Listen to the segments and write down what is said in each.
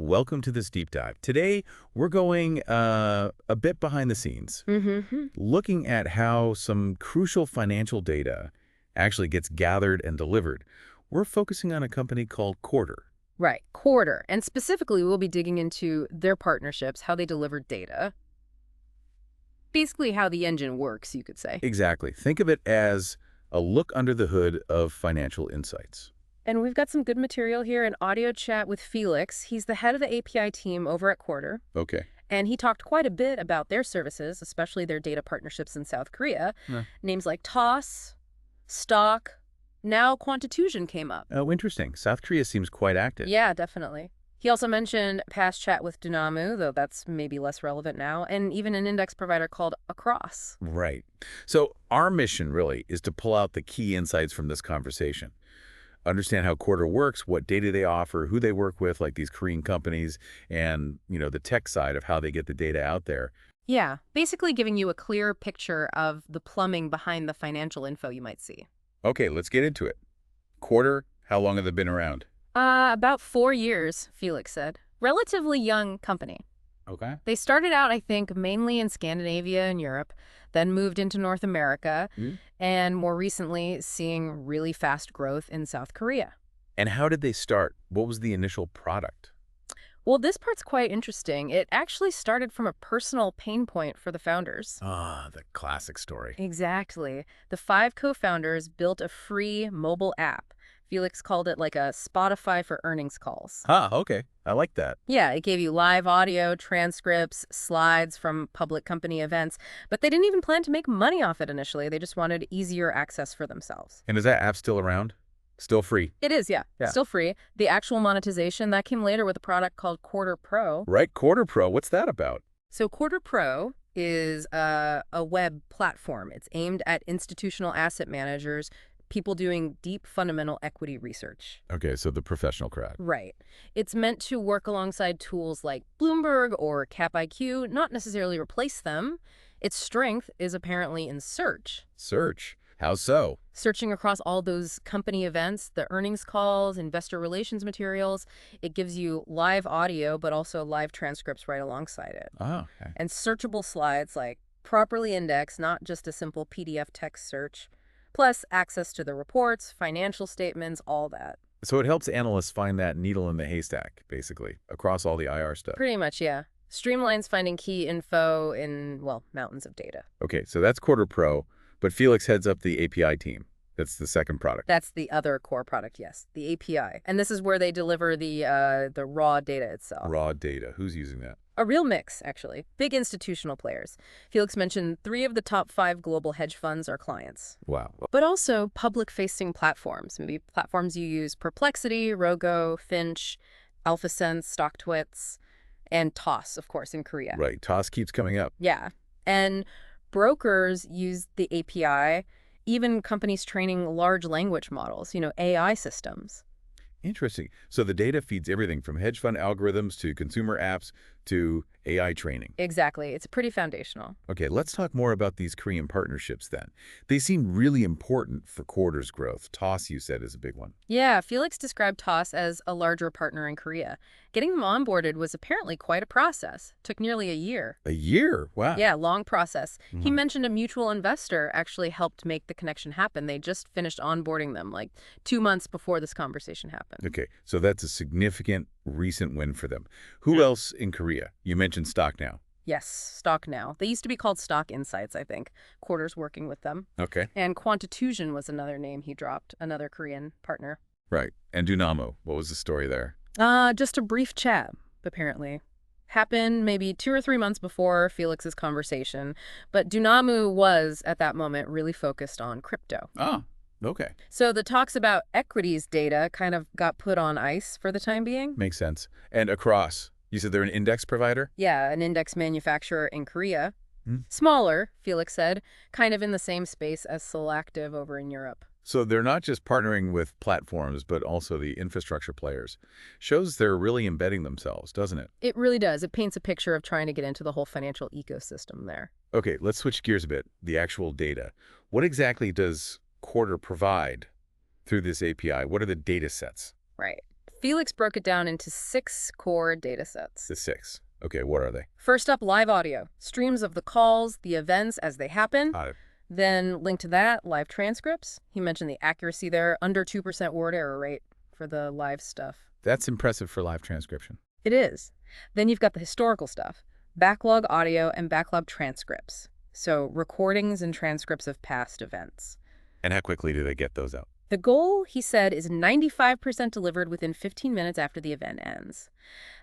welcome to this deep dive. Today, we're going a bit behind the scenes, looking at how some crucial financial data actually gets gathered and delivered. We're focusing on a company called Quarter. Right, Quarter. And specifically, we'll be digging into their partnerships, how they deliver data. Basically how the engine works, you could say. Exactly. Think of it as a look under the hood of financial insights. And we've got some good material here, an audio chat with Felix. He's the head of the API team over at Quarter. Okay. And he talked quite a bit about their services, especially their data partnerships in South Korea. Names like Toss, Stock, now Quantitusion came up. Oh, interesting. South Korea seems quite active. Yeah, definitely. He also mentioned past chat with Dunamu, though that's maybe less relevant now, and even an index provider called Across. Right. So our mission really is to pull out the key insights from this conversation. Understand how Quarter works, what data they offer, who they work with, like these Korean companies, and, the tech side of how they get the data out there. Yeah, basically giving you a clear picture of the plumbing behind the financial info you might see. Okay, let's get into it. Quarter, how long have they been around? About 4 years, Felix said. Relatively young company. Okay. They started out, I think, mainly in Scandinavia and Europe, then moved into North America, and more recently seeing really fast growth in South Korea. And how did they start? What was the initial product? Well, this part's quite interesting. It actually started from a personal pain point for the founders. Ah, the classic story. Exactly. The 5 co-founders built a free mobile app. Felix called it like a Spotify for earnings calls. Ah, okay. I like that. Yeah, it gave you live audio, transcripts, slides from public company events, but they didn't even plan to make money off it initially. They just wanted easier access for themselves. And is that app still around? Still free? It is, yeah. Still free. The actual monetization, that came later with a product called Quarter Pro. Right, Quarter Pro. What's that about? So Quarter Pro is a web platform. It's aimed at institutional asset managers, people doing deep fundamental equity research. Okay, so the professional crowd. Right. It's meant to work alongside tools like Bloomberg or CapIQ, not necessarily replace them. Its strength is apparently in search. Search? How so? Searching across all those company events, the earnings calls, investor relations materials, it gives you live audio, but also live transcripts right alongside it. Oh, okay. And searchable slides, like properly indexed, not just a simple PDF text search, plus access to the reports, financial statements, all that. So it helps analysts find that needle in the haystack, basically, across all the IR stuff. Pretty much, yeah. Streamlines finding key info in, well, mountains of data. Okay, so that's Quarter Pro, but Felix heads up the API team. That's the second product. That's the other core product, yes, the API. And this is where they deliver the raw data itself. Raw data. Who's using that? A real mix, actually. Big institutional players. Felix mentioned 3 of the top 5 global hedge funds are clients. Wow. But also public-facing platforms. Maybe platforms you use: Perplexity, Rogo, Finch, AlphaSense, StockTwits, and Toss, of course, in Korea. Right. Toss keeps coming up. Yeah. And brokers use the API, even companies training large language models, AI systems. Interesting. So the data feeds everything from hedge fund algorithms to consumer apps to AI training. Exactly. It's pretty foundational. Okay, let's talk more about these Korean partnerships then. They seem really important for Quarter's growth. Toss, you said, is a big one. Yeah, Felix described Toss as a larger partner in Korea. Getting them onboarded was apparently quite a process. Took nearly a year. A year? Wow. Yeah, long process. He mentioned a mutual investor actually helped make the connection happen. They just finished onboarding them like 2 months before this conversation happened. Okay, so that's a significant recent win for them. Who else in Korea? You mentioned Stock Now. Yes, Stock Now. They used to be called Stock Insights, I think. Quarter's working with them. Okay. And Quantitusion was another name he dropped, another Korean partner. Right. And Dunamu, what was the story there? Just a brief chat, apparently. Happened maybe 2 or 3 months before Felix's conversation, but Dunamu was, at that moment, really focused on crypto. Ah, okay. So the talks about equities data kind of got put on ice for the time being. Makes sense. And Across, you said they're an index provider? Yeah, an index manufacturer in Korea. Smaller, Felix said, kind of in the same space as Solactive over in Europe. So they're not just partnering with platforms, but also the infrastructure players. Shows they're really embedding themselves, doesn't it? It really does. It paints a picture of trying to get into the whole financial ecosystem there. Okay, let's switch gears a bit. The actual data. What exactly does Quarter provide through this API? What are the data sets? Right. Felix broke it down into 6 core data sets. The 6. Okay, what are they? First up, live audio. Streams of the calls, the events as they happen. Uh, Then linked to that, live transcripts. He mentioned the accuracy there, under 2% word error rate for the live stuff. that's impressive for live transcription. It is. Then you've got the historical stuff, backlog audio and backlog transcripts. So recordings and transcripts of past events. And how quickly do they get those out? The goal, he said, is 95% delivered within 15 minutes after the event ends.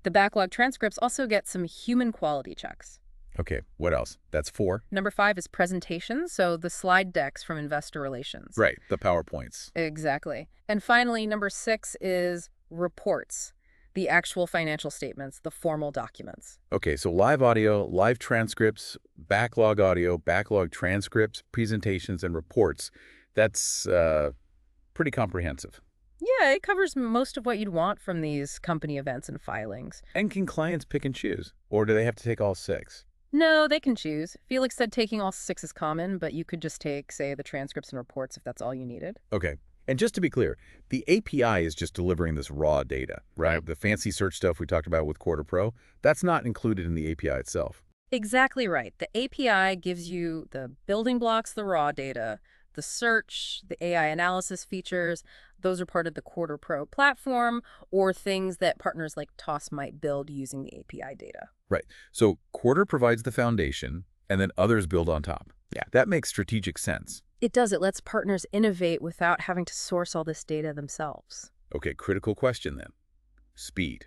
The backlog transcripts also get some human quality checks. Okay, what else? That's 4. Number 5 is presentations, so the slide decks from investor relations. Right, the PowerPoints. Exactly. And finally, number 6 is reports, the actual financial statements, the formal documents. Okay, so live audio, live transcripts, backlog audio, backlog transcripts, presentations, and reports. That's pretty comprehensive. Yeah, it covers most of what you'd want from these company events and filings. And can clients pick and choose? Or do they have to take all 6? No, they can choose. Felix said taking all 6 is common, but you could just take, say, the transcripts and reports if that's all you needed. Okay. And just to be clear, the API is just delivering this raw data, right? The fancy search stuff we talked about with Quarter Pro, that's not included in the API itself. Exactly right. The API gives you the building blocks, the raw data, the search, the AI analysis features. Those are part of the Quarter Pro platform or things that partners like TOS might build using the API data. Right. So Quarter provides the foundation, and then others build on top. Yeah. That makes strategic sense. It does. It lets partners innovate without having to source all this data themselves. Okay, critical question then. Speed.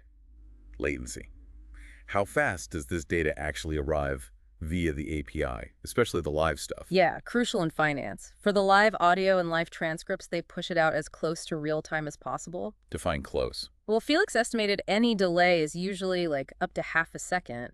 Latency. How fast does this data actually arrive via the API, especially the live stuff? Yeah, crucial in finance. For the live audio and live transcripts, they push it out as close to real time as possible. Define close. Well, Felix estimated any delay is usually like up to half a second.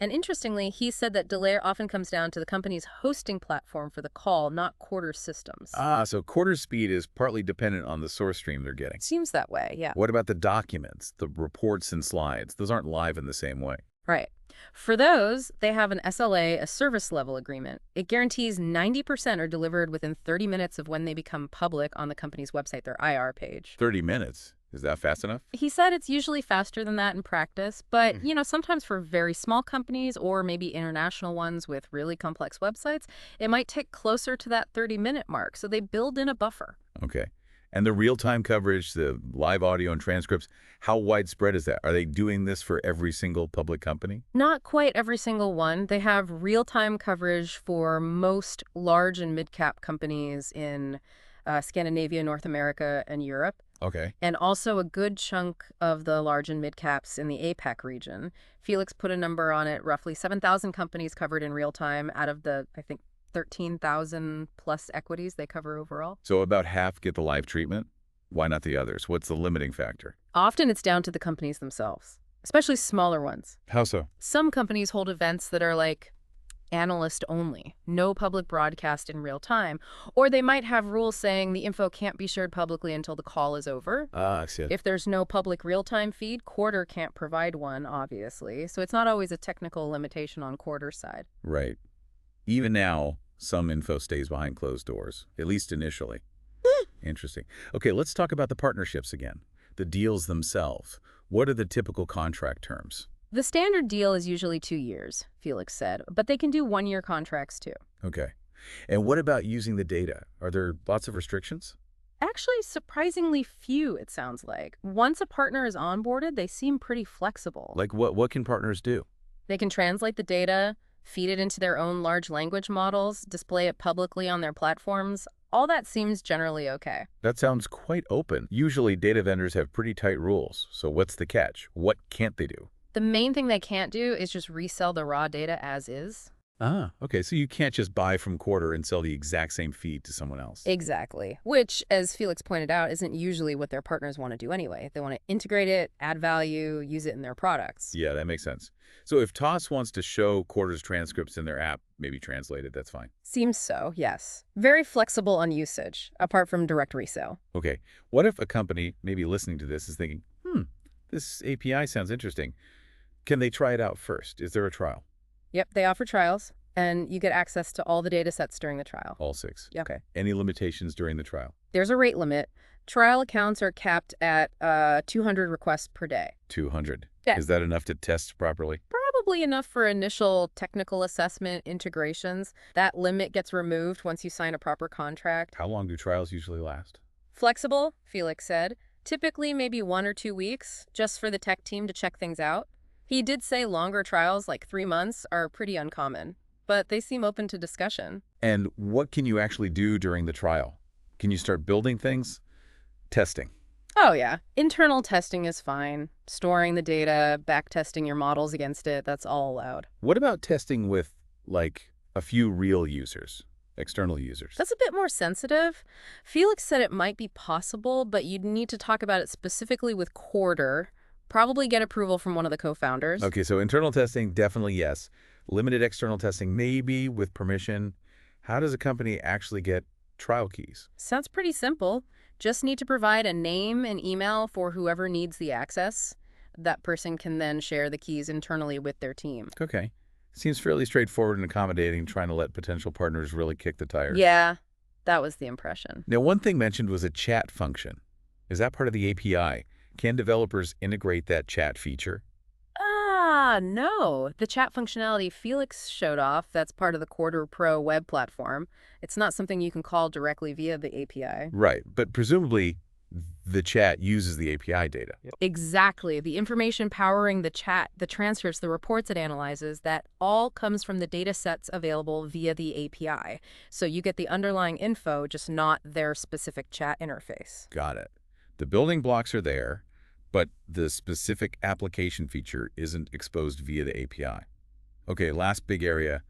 And interestingly, he said that delay often comes down to the company's hosting platform for the call, not Quarter systems. So Quarter speed is partly dependent on the source stream they're getting. Seems that way, yeah. What about the documents, the reports and slides? Those aren't live in the same way. Right. For those, they have an SLA, a service level agreement. It guarantees 90% are delivered within 30 minutes of when they become public on the company's website, their IR page. 30 minutes? Is that fast enough? He said it's usually faster than that in practice, but, sometimes for very small companies or maybe international ones with really complex websites, it might take closer to that 30-minute mark, so they build in a buffer. Okay. And the real-time coverage, the live audio and transcripts, how widespread is that? Are they doing this for every single public company? Not quite every single one. They have real-time coverage for most large and mid-cap companies in Scandinavia, North America, and Europe. Okay. And also a good chunk of the large and mid-caps in the APAC region. Felix put a number on it, roughly 7,000 companies covered in real time out of the, I think, 13,000 plus equities they cover overall. So about half get the live treatment? Why not the others? What's the limiting factor? Often it's down to the companies themselves, especially smaller ones. How so? Some companies hold events that are like analyst only, no public broadcast in real time, or they might have rules saying the info can't be shared publicly until the call is over. I see. If there's no public real-time feed, Quarter can't provide one, obviously, so it's not always a technical limitation on Quarter's side. Right. Even now, some info stays behind closed doors, at least initially. Interesting. Okay, let's talk about the partnerships again. The deals themselves. What are the typical contract terms? The standard deal is usually 2 years, Felix said, but they can do 1-year contracts too. Okay. And what about using the data? Are there lots of restrictions? Actually, surprisingly few, it sounds like. Once a partner is onboarded, they seem pretty flexible. Like what can partners do? They can translate the data, feed it into their own large language models, display it publicly on their platforms. All that seems generally okay. That sounds quite open. Usually data vendors have pretty tight rules. So what's the catch? What can't they do? The main thing they can't do is just resell the raw data as is. Okay. So you can't just buy from Quarter and sell the exact same feed to someone else. Exactly. Which, as Felix pointed out, isn't usually what their partners want to do anyway. They want to integrate it, add value, use it in their products. Yeah, that makes sense. So if TOS wants to show Quarter's transcripts in their app, maybe translated, that's fine. Seems so, yes. Very flexible on usage, apart from direct resale. Okay. What if a company, maybe listening to this, is thinking, this API sounds interesting. Can they try it out first? Is there a trial? Yep, they offer trials, and you get access to all the data sets during the trial. All 6. Yep. Okay. Any limitations during the trial? There's a rate limit. Trial accounts are capped at 200 requests per day. 200. Yeah. Is that enough to test properly? Probably enough for initial technical assessment integrations. That limit gets removed once you sign a proper contract. How long do trials usually last? Flexible, Felix said. Typically maybe 1 or 2 weeks, just for the tech team to check things out. He did say longer trials, like 3 months, are pretty uncommon, but they seem open to discussion. And what can you actually do during the trial? Can you start building things? Testing. Oh yeah, internal testing is fine. Storing the data, backtesting your models against it, that's all allowed. What about testing with, like, a few real users, external users? That's a bit more sensitive. Felix said it might be possible, but you'd need to talk about it specifically with Quarter, probably get approval from one of the co-founders. Okay, so internal testing, definitely yes. Limited external testing, maybe with permission. How does a company actually get trial keys? Sounds pretty simple. Just need to provide a name and email for whoever needs the access. That person can then share the keys internally with their team. Okay. Seems fairly straightforward and accommodating, trying to let potential partners really kick the tires. Yeah, that was the impression. Now, one thing mentioned was a chat function. Is that part of the API? Can developers integrate that chat feature? No. The chat functionality Felix showed off, that's part of the Quarter Pro web platform. It's not something you can call directly via the API. Right, but presumably the chat uses the API data. Exactly. The information powering the chat, the transcripts, the reports it analyzes, that all comes from the data sets available via the API. So you get the underlying info, just not their specific chat interface. Got it. The building blocks are there, but the specific application feature isn't exposed via the API. Okay, last big area,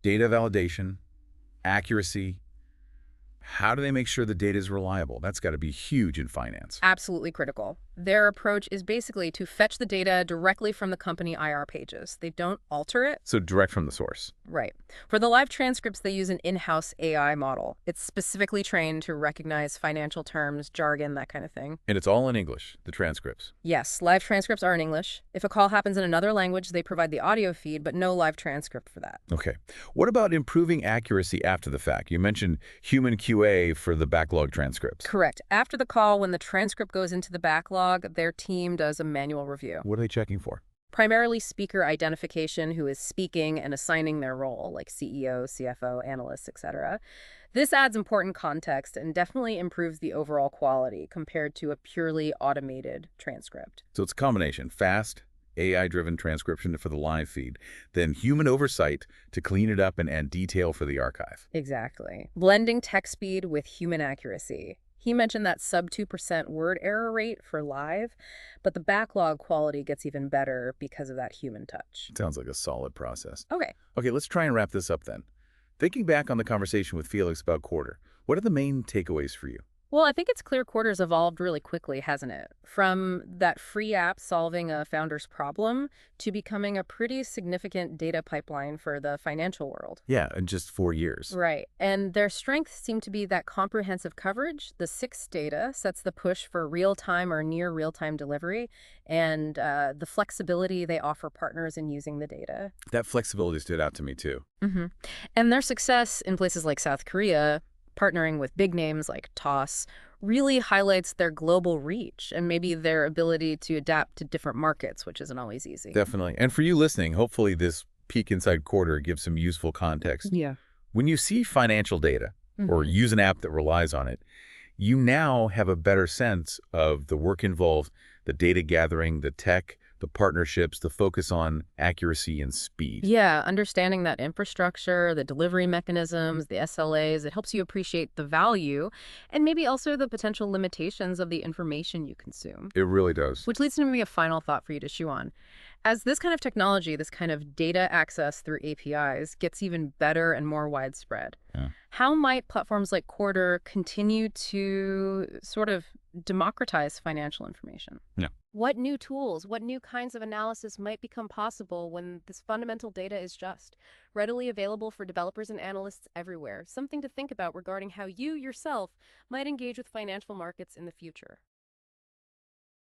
data validation, accuracy. How do they make sure the data is reliable? That's got to be huge in finance. Absolutely critical. Their approach is basically to fetch the data directly from the company IR pages. They don't alter it. So direct from the source. Right. For the live transcripts, they use an in-house AI model. It's specifically trained to recognize financial terms, jargon, that kind of thing. And it's all in English, the transcripts. Yes, live transcripts are in English. If a call happens in another language, they provide the audio feed, but no live transcript for that. Okay. What about improving accuracy after the fact? You mentioned human QA for the backlog transcripts. Correct. After the call, when the transcript goes into the backlog, their team does a manual review. What are they checking for? Primarily speaker identification, who is speaking and assigning their role, like CEO, CFO, analysts, etc. This adds important context and definitely improves the overall quality compared to a purely automated transcript. So it's a combination, fast, AI-driven transcription for the live feed, then human oversight to clean it up and add detail for the archive. Exactly. Blending text speed with human accuracy. He mentioned that sub 2% word error rate for live, but the backlog quality gets even better because of that human touch. Sounds like a solid process. Okay. Okay, let's try and wrap this up then. Thinking back on the conversation with Felix about Quarter, what are the main takeaways for you? Well, I think it's clear Quarter's evolved really quickly, hasn't it? From that free app solving a founder's problem to becoming a pretty significant data pipeline for the financial world. Yeah, in just 4 years. Right. And their strengths seem to be that comprehensive coverage. The 6 data sets the push for real-time or near real-time delivery, and the flexibility they offer partners in using the data. That flexibility stood out to me too. And their success in places like South Korea, partnering with big names like TOS, really highlights their global reach and maybe their ability to adapt to different markets, which isn't always easy. Definitely. And for you listening, hopefully this peek inside Quarter gives some useful context. Yeah. When you see financial data or use an app that relies on it, you now have a better sense of the work involved, the data gathering, the tech, the partnerships, the focus on accuracy and speed. Yeah, understanding that infrastructure, the delivery mechanisms, the SLAs, it helps you appreciate the value and maybe also the potential limitations of the information you consume. It really does. Which leads to maybe a final thought for you to chew on. As this kind of technology, this kind of data access through APIs gets even better and more widespread, how might platforms like Quarter continue to sort of democratize financial information? Yeah. What new tools, what new kinds of analysis might become possible when this fundamental data is just readily available for developers and analysts everywhere? Something to think about regarding how you yourself might engage with financial markets in the future.